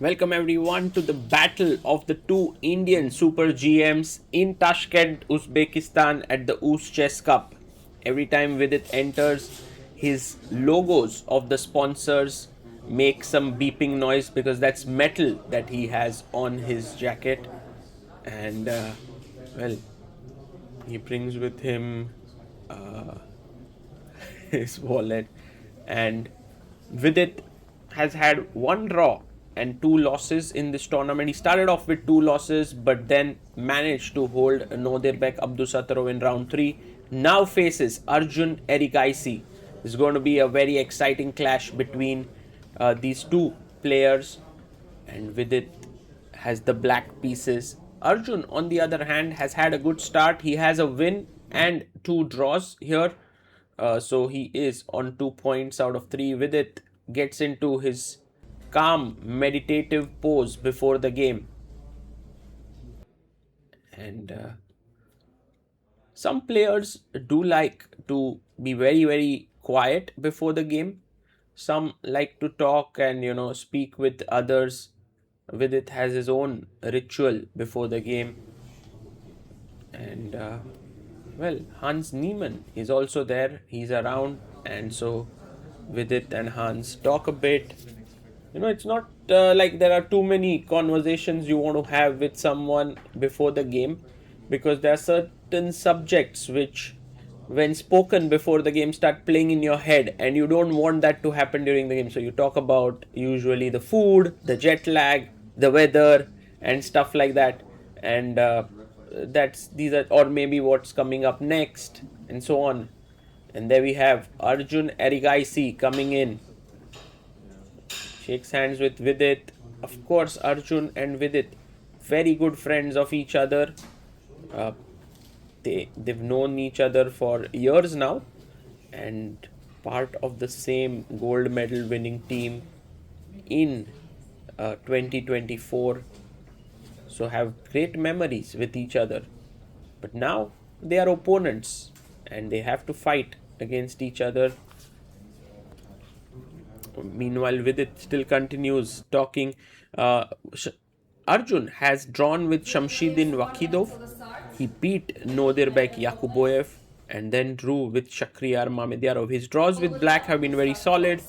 Welcome everyone to the battle of the two Indian Super GMs in Tashkent, Uzbekistan at the UzChess Cup. Every time Vidit enters, his logos of the sponsors make some beeping noise because that's metal that he has on his jacket. And well, he brings with him his wallet. And Vidit has had one draw and two losses in this tournament. He started off with two losses, but then managed to hold Nodirbek Abdusattorov in round 3. Now faces Arjun Erigaisi. It's going to be a very exciting clash between these two players, and Vidit has the black pieces. Arjun, on the other hand, has had a good start. He has a win and two draws here. So he is on 2 points out of 3. Vidit gets into his calm, meditative pose before the game. And some players do like to be very, very quiet before the game. Some like to talk and, speak with others. Vidit has his own ritual before the game. And well, Hans Niemann is also there. He's around, and so Vidit and Hans talk a bit. It's not like there are too many conversations you want to have with someone before the game, because there are certain subjects which, when spoken before the game, start playing in your head, and you don't want that to happen during the game. So you talk about usually the food, the jet lag, the weather, and stuff like that. And these are, or maybe what's coming up next, and so on. And there we have Arjun Erigaisi coming in, shakes hands with Vidit. Of course, Arjun and Vidit, very good friends of each other. Uh, they've known each other for years now, and part of the same gold medal winning team in 2024. So have great memories with each other. But now they are opponents and they have to fight against each other. Meanwhile, Vidit still continues talking. Arjun has drawn with Shamshidin Wakidov. He beat Nodirbek Yakuboyev and then drew with Shakhriyar Mamedyarov. His draws with black have been very solid.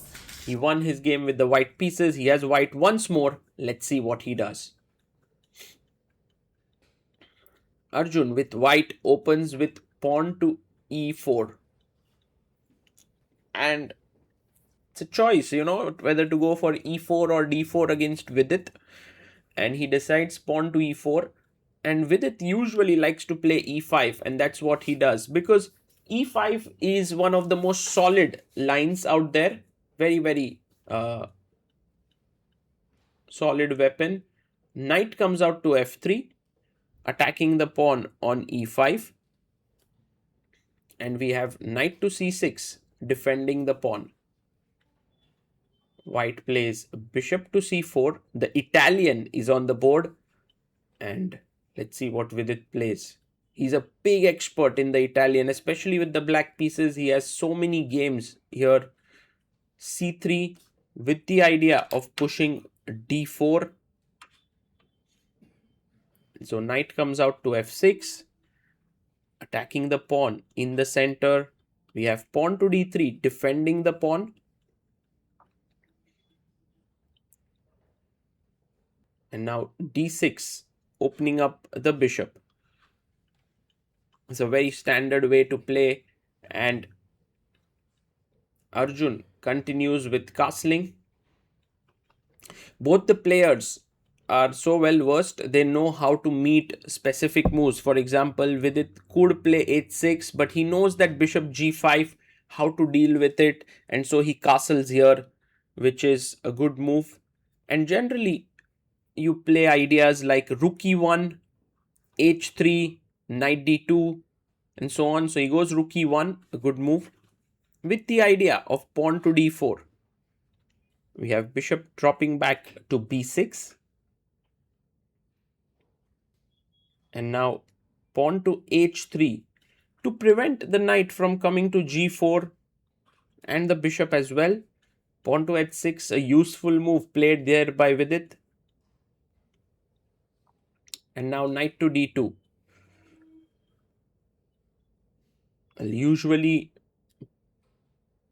He won his game with the white pieces. He has white once more. Let's see what he does. Arjun with white opens with pawn to e4. And it's a choice, whether to go for e4 or d4 against Vidit. And he decides pawn to e4. And Vidit usually likes to play e5, and that's what he does, because e5 is one of the most solid lines out there. Very, very solid weapon. Knight comes out to f3, attacking the pawn on e5. And we have knight to c6, defending the pawn. White plays bishop to c4. The Italian is on the board. And let's see what Vidit plays. He's a big expert in the Italian, especially with the black pieces. He has so many games here. c3 with the idea of pushing d4. So knight comes out to f6, attacking the pawn in the center. We have pawn to d3, defending the pawn. And now d6, opening up the bishop. It's a very standard way to play, and Arjun continues with castling. Both the players are so well versed, they know how to meet specific moves. For example, Vidit could play h6, but he knows that bishop g5, how to deal with it, and so he castles here, which is a good move. And generally, you play ideas like rook e1, h3, knight d2, and so on. So he goes rook e1, a good move, with the idea of pawn to d4. We have bishop dropping back to b6. And now pawn to h3 to prevent the knight from coming to g4 and the bishop as well. Pawn to h6, a useful move played there by Vidit. And now knight to d2. Usually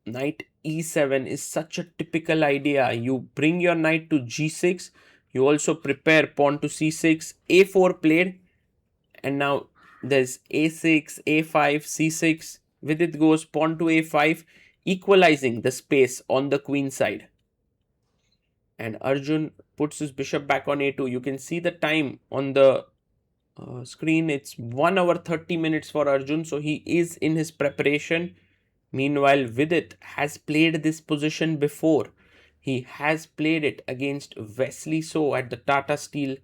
knight e7 is such a typical idea. You bring your knight to g6. You also prepare pawn to c6. a4 played. And now there's a6, a5, c6. Vidit goes pawn to a5, equalizing the space on the queen side. And Arjun puts his bishop back on a2. You can see the time on the screen. It's 1 hour 30 minutes for Arjun. So he is in his preparation. Meanwhile, Vidit has played this position before. He has played it against Wesley So at the Tata Steel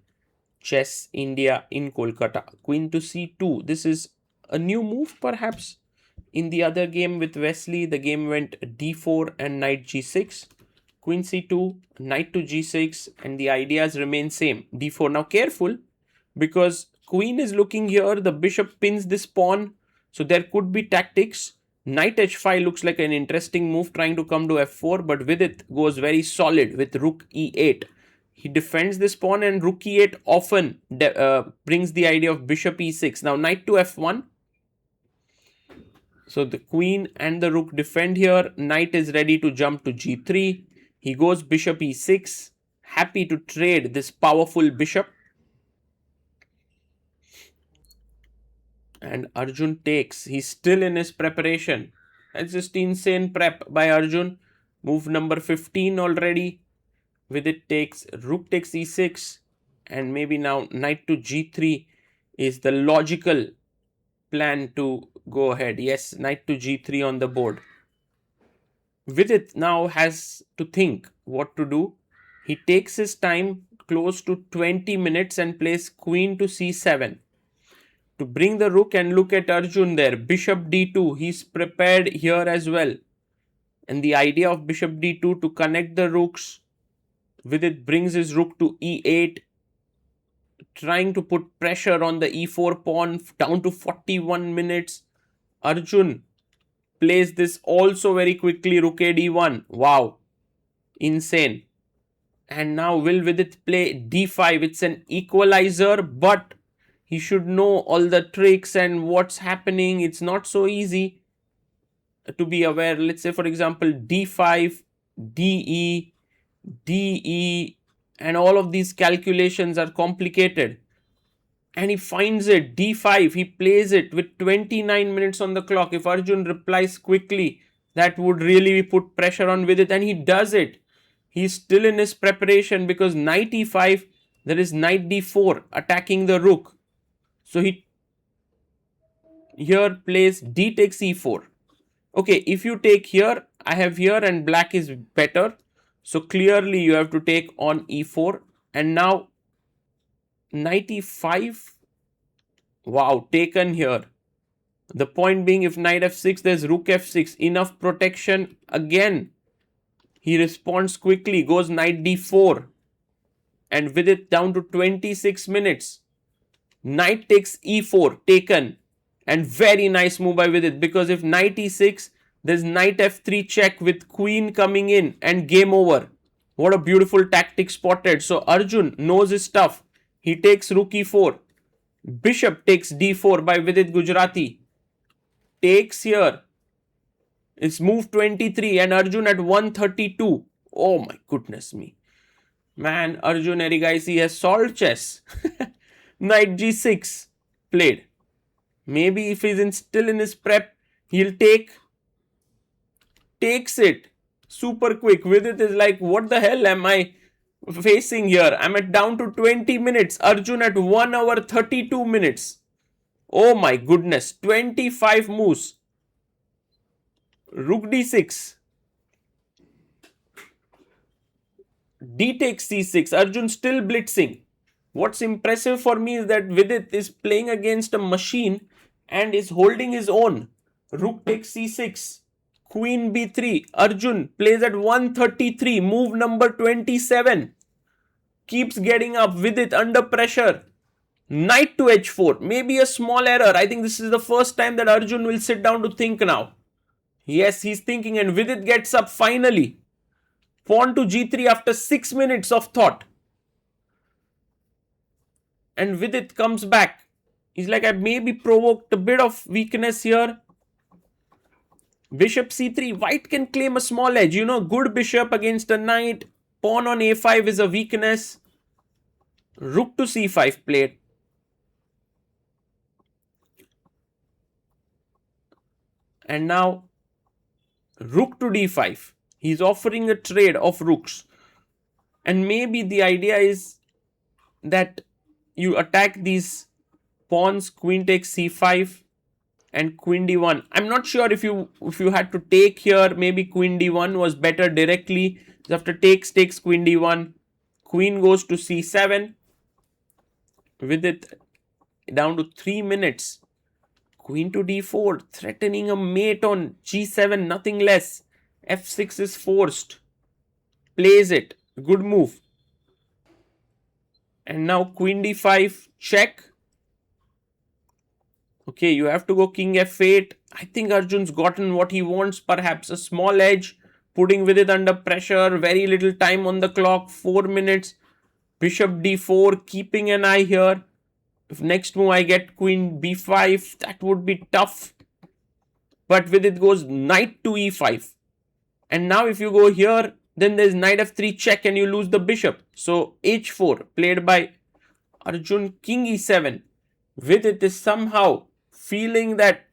Chess India in Kolkata. Queen to c2. This is a new move perhaps. In the other game with Wesley, the game went d4 and knight g6. Queen c2, knight to g6, and the ideas remain same. d4. Now careful, because queen is looking here, the bishop pins this pawn, so there could be tactics. Knight h5 looks like an interesting move trying to come to f4, but Vidit goes very solid with rook e8. He defends this pawn, and rook e8 often brings the idea of bishop e6. Now knight to f1. So the queen and the rook defend here. Knight is ready to jump to g3. He goes bishop e6. Happy to trade this powerful bishop. And Arjun takes. He's still in his preparation. That's just insane prep by Arjun. Move number 15 already. Vidit takes, rook takes e6. And maybe now knight to g3 is the logical plan to go ahead. Yes, knight to g3 on the board. Vidit now has to think what to do. He takes his time, close to 20 minutes, and plays queen to c7 to bring the rook. And look at Arjun there, bishop d2. He's prepared here as well. And the idea of bishop d2 to connect the rooks. Vidit brings his rook to e8, trying to put pressure on the e4 pawn down to 41 minutes. Arjun plays this also very quickly, rook a d1. Wow, insane. And now will Vidit play d5? It's an equalizer, but he should know all the tricks and what's happening. It's not so easy to be aware. Let's say, for example, d5, de, de, and all of these calculations are complicated. And he finds it, d5, he plays it with 29 minutes on the clock. If Arjun replies quickly, that would really put pressure on Vidit, and he does it. He's still in his preparation because knight e5, there is knight d4 attacking the rook. So he here plays d takes e4. Okay, if you take here, I have here and black is better. So clearly you have to take on e4. And now knight e5. Wow, taken here. The point being, if knight f6, there's rook f6. Enough protection. Again, he responds quickly, goes knight d4. And with it down to 26 minutes. Knight takes e4, taken. And very nice move by Vidit, because if knight e6, there's knight f3 check with queen coming in and game over. What a beautiful tactic spotted. So Arjun knows his stuff. He takes rook e4. Bishop takes d4 by Vidit Gujrathi. Takes here. It's move 23 and Arjun at 132. Oh my goodness me. Man, Arjun Erigaisi has solved chess. Knight g6 played. Maybe if he's still in his prep, he'll takes it super quick. Vidit is like, what the hell am I facing here? I'm at down to 20 minutes. Arjun at 1 hour 32 minutes. Oh my goodness. 25 moves. Rook d6. D takes c6. Arjun still blitzing. What's impressive for me is that Vidit is playing against a machine and is holding his own. Rook takes c6. Queen b3. Arjun plays at 133. Move number 27. Keeps getting up. Vidit under pressure. Knight to h4. Maybe a small error. I think this is the first time that Arjun will sit down to think now. Yes, he's thinking, and Vidit gets up finally. Pawn to g3 after 6 minutes of thought. and Vidit comes back. He's like, I maybe provoked a bit of weakness here. Bishop c3. White can claim a small edge. You know, good bishop against a knight. Pawn on a5 is a weakness. Rook to c5 played. And now rook to d5. He's offering a trade of rooks. And maybe the idea is that you attack these pawns, queen takes c5 and queen d1. I'm not sure if you had to take here, maybe queen d1 was better directly. After takes queen d1, queen goes to c7. With it down to 3 minutes. Queen to d4, threatening a mate on g7, nothing less. f6 is forced. Plays it. Good move. And now queen d5, check. Okay, you have to go king f8. I think Arjun's gotten what he wants, perhaps a small edge, putting Vidit under pressure, very little time on the clock, 4 minutes. Bishop d4, keeping an eye here. If next move I get queen b5, that would be tough. But Vidit goes knight to e5. And now if you go here, then there's knight f3 check and you lose the bishop. So h4 played by Arjun, king e7. Vidit is somehow feeling that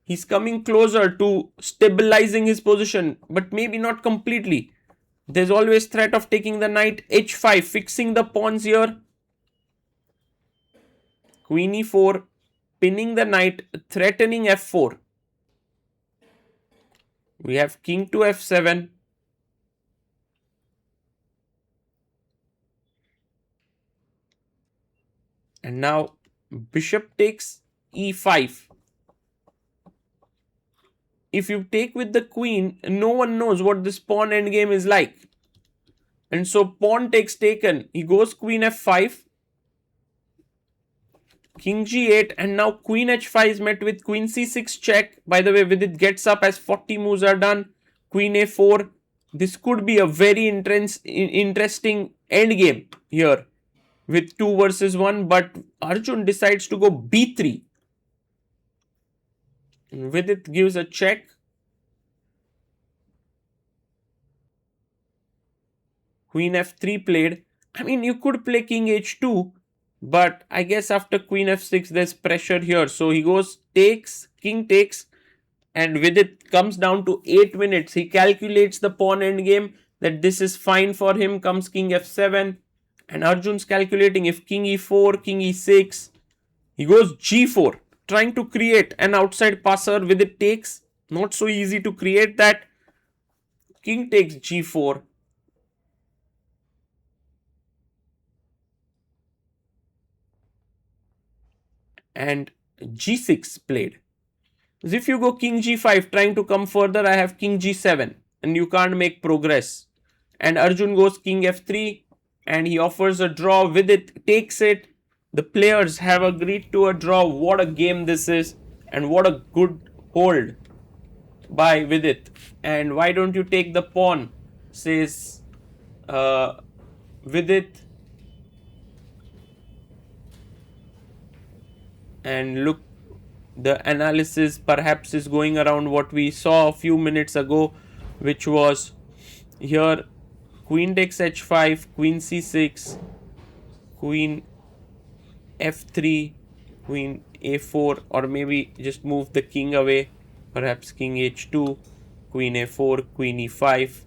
he's coming closer to stabilizing his position, but maybe not completely. There's always threat of taking the knight, h5, fixing the pawns here. Queen e4, pinning the knight, threatening f4. We have king to f7. And now bishop takes e5. If you take with the queen, no one knows what this pawn endgame is like. And so pawn takes taken. He goes queen f5. King g8, and now queen h5 is met with queen c6 check. By the way, Vidit gets up as 40 moves are done. Queen a4. This could be a very interesting endgame here with 2 versus 1, but Arjun decides to go b3. Vidit gives a check. Queen f3 played. I mean, you could play king h2, but I guess after queen f6 there's pressure here. So he goes takes, king takes, and Vidit comes down to 8 minutes. He calculates the pawn endgame that this is fine for him. Comes king f7, and Arjun's calculating if king e4, king e6. He goes g4, trying to create an outside passer. Vidit takes. Not so easy to create that. King takes g4. And g6 played. So if you go king g5 trying to come further, I have king g7 and you can't make progress. And Arjun goes king f3 and he offers a draw. Vidit takes it. The players have agreed to a draw. What a game this is, and what a good hold by Vidit. And why don't you take the pawn, says Vidit. And look, the analysis perhaps is going around what we saw a few minutes ago, which was here queen takes h5, queen c6, queen f3, queen a4, or maybe just move the king away, perhaps king h2, queen a4, queen e5.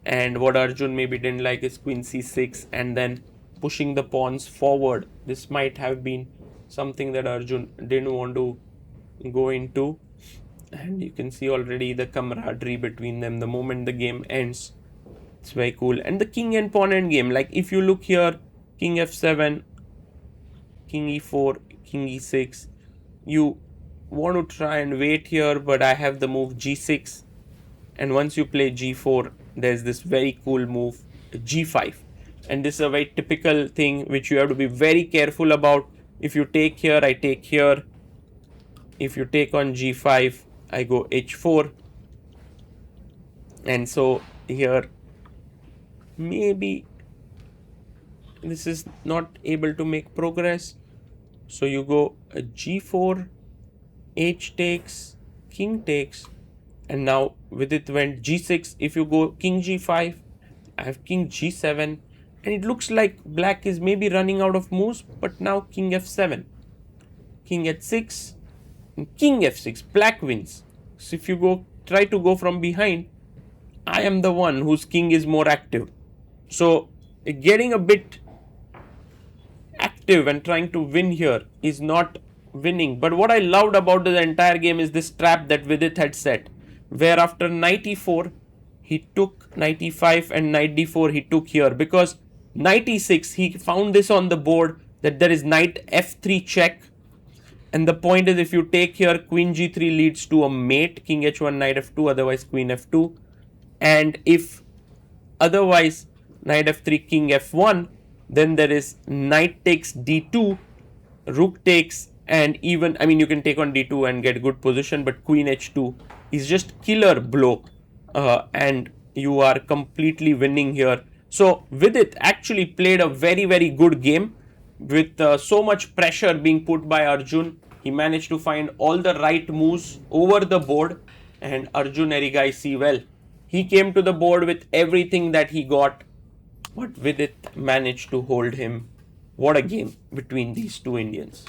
And what Arjun maybe didn't like is queen c6 and then pushing the pawns forward. This might have been something that Arjun didn't want to go into. And you can see already the camaraderie between them the moment the game ends. It's very cool. And the king and pawn end game, like if you look here, king f7, king e4, king e6, you want to try and wait here, but I have the move g6. And once you play g4, there's this very cool move g5. And this is a very typical thing which you have to be very careful about. If you take here, I take here. If you take on g5, I go h4. And so here, maybe this is not able to make progress. So you go a g4, h takes, king takes, and now with it went g6. If you go king g5, I have king g7, and it looks like black is maybe running out of moves, but now king f7, king h6, and king f6, black wins. So if you go try to go from behind, I am the one whose king is more active. So getting a bit active and trying to win here is not winning. But what I loved about the entire game is this trap that Vidit had set, where after knight e4 he took knight e5 and knight d4 he took here, because knight e6 he found this on the board that there is knight f3 check, and the point is if you take here, queen g3 leads to a mate, king h1 knight f2, otherwise queen f2, and if otherwise knight f3 king f1, then there is knight takes d2, rook takes, and even, I mean, you can take on d2 and get good position, but queen h2 is just killer blow, and you are completely winning here. So Vidit actually played a very, very good game with so much pressure being put by Arjun. He managed to find all the right moves over the board, and Arjun Erigaisi, well, he came to the board with everything that he got, but Vidit managed to hold him. What a game between these two Indians.